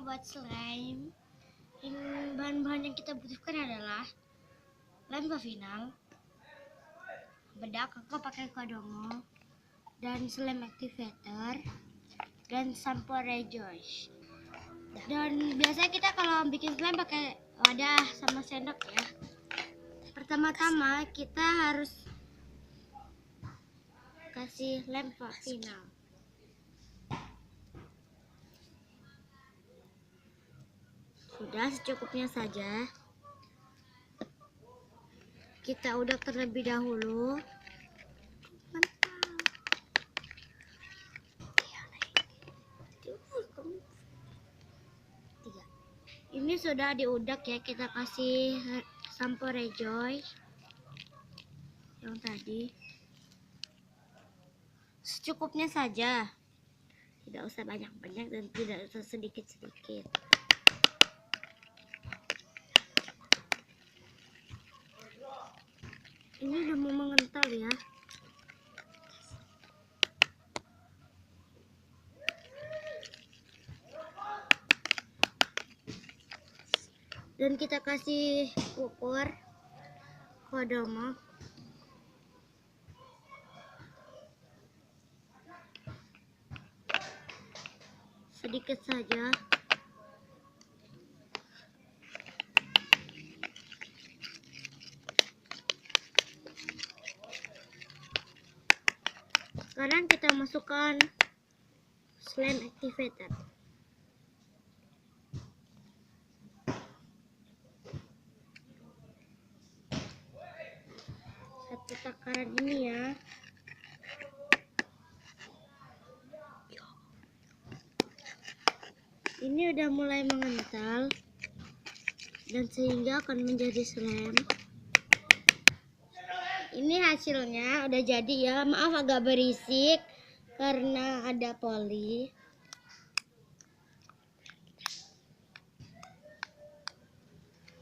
buat slime. Bahan-bahan yang kita butuhkan adalah lem final, bedak, aku pakai kodomo, dan slime activator, dan sampo Rejoice. Dan biasanya kita kalau bikin slime pakai wadah sama sendok ya. Pertama-tama kita harus kasih lem final. Sudah, secukupnya saja. Kita udah terlebih dahulu. Ini sudah diudak ya, kita kasih sampo Rejoice yang tadi. Secukupnya saja. Tidak usah banyak-banyak dan tidak usah sedikit-sedikit. Ini udah mau mengental ya. Dan kita kasih ukur kodomo. Sedikit saja. Sekarang kita masukkan slime activator. Satu takaran ini ya. Ini udah mulai mengental dan sehingga akan menjadi slime. Ini hasilnya udah jadi ya. Maaf agak berisik karena ada poli.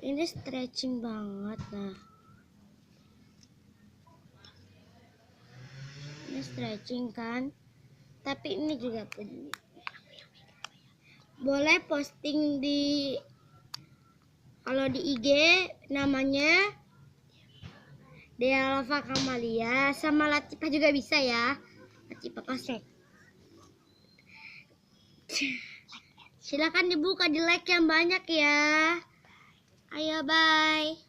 Ini stretching banget nah. Ini stretching kan. Tapi ini juga boleh posting di, kalau di IG namanya Dea Lava Kamalia, sama Latifah juga bisa ya. Latifah Pasek. Silakan dibuka, di like yang banyak ya. Ayo bye.